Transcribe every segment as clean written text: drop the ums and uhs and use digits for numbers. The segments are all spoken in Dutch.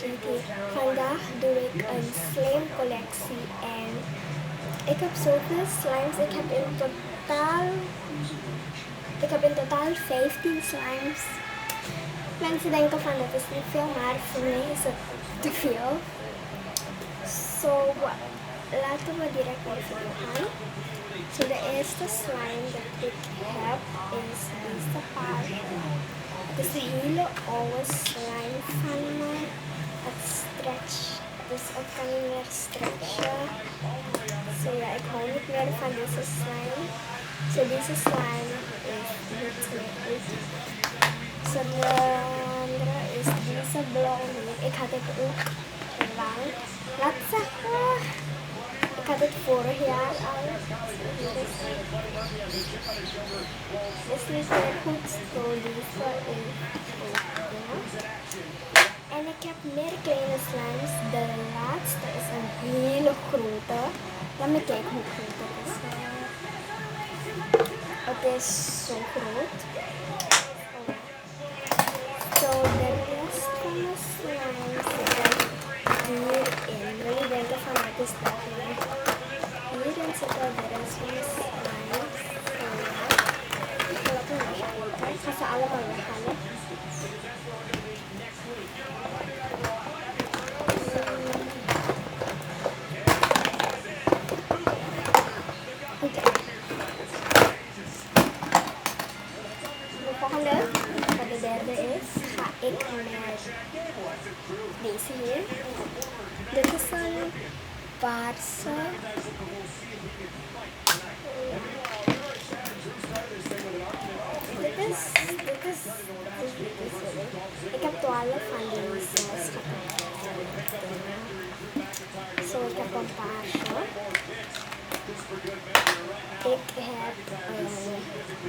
JT. Vandaag doe ik een slime collectie en ik heb zoveel slimes. Ik heb in totaal 15 slimes. Mensen denken van dat is niet veel, maar voor mij is het te veel. Laten we direct naar de video gaan. De eerste slime dat ik heb is deze paarse. Het is een hele oude slime van me. Het stretch, dus het kan niet meer stretchen. Ja, ik hou niet meer van deze slime. Deze slime is niet meer goed. De andere is deze blauwe. Ik had het ook lang. Laat zeggen, ik had het vorig jaar al. Is niet meer goed. Deze is en ik heb meer kleine slimes. De laatste is een hele grote. Laat me kijken hoe groot het is. Het is zo groot. De rest van de slimes zitten hierin. Jullie denken van wat is dat nu? Hierin zitten de rest van de slimes. Ik ga ze allemaal weghalen. De derde is, ga ik met deze hier. Dit is een paarse. Dit is. Ik heb 12 van deze schatten. Ik heb een paarse. Ik heb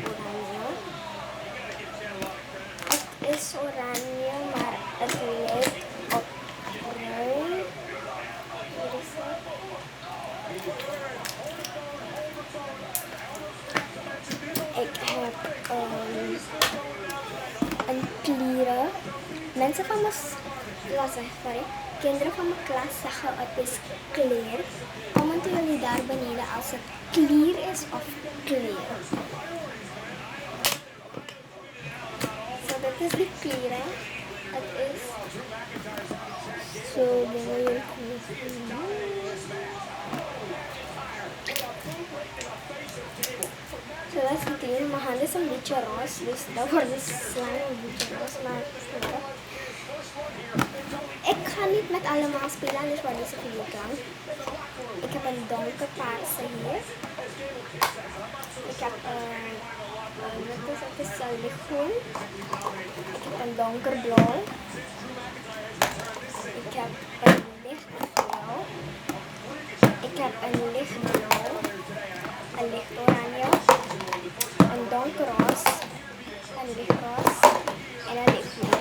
oranje. Het is oranje, maar het lijkt op bruin. Hier is het. Ik heb een klieren. Mensen van mijn klas, kinderen van mijn klas zeggen het is kleer. Commenten jullie daar beneden als het klier is of kleer. Dit is de klieren. Het is zo mooi. Zoals het hier, mijn hand is een beetje roze, dus dat wordt de slime een beetje roze, maar ik ga niet met allemaal spelen, dus wat deze video kan. Ik heb een donkerpaarse hier. Ik heb het is een lichtgroen. Ik heb een donkerblauw. Ik heb een lichtblauw. Ik heb een lichtblauw. Een lichtoranje. Een donkerroze. Een lichtroze. En een lichtgroen.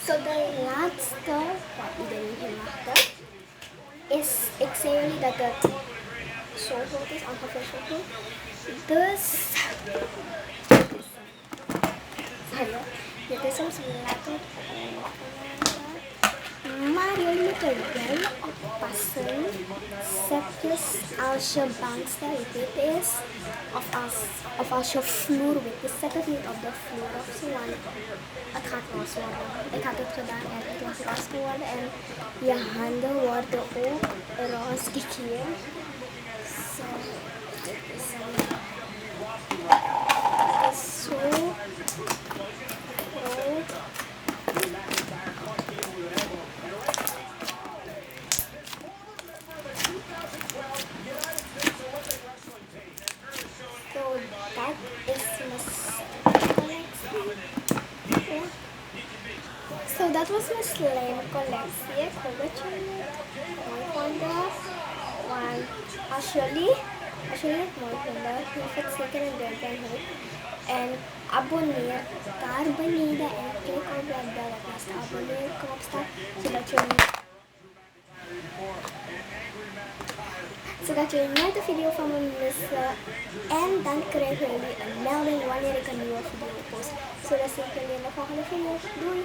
De laatste, wat iedereen hier wachten, is, ik zei jullie dat het zo groot is, ongeveer zo groot. Dus, dit is soms lekker. Maar jullie moeten wel oppassen. Zelfs als je bankstel wit is, of als je vloer wit is, zet het niet op de vloer of zo, want het gaat roze worden. Ik had het gedaan en het was roze geworden en je handen worden ook roze gekeerd. Zo, dit is zo groot. Dat was mijn slime collectie. Ik hoop dat jullie het mooi vonden. Want als jullie het mooi vinden, geef het zeker een duimpje omhoog. En abonneer daar beneden en klik op dat bel dat naast de abonneerknop staat, zodat jullie nooit de video van me missen. En dan krijgen jullie een melding wanneer ik een nieuwe video post. Zodat ik jullie in de volgende video. Doei!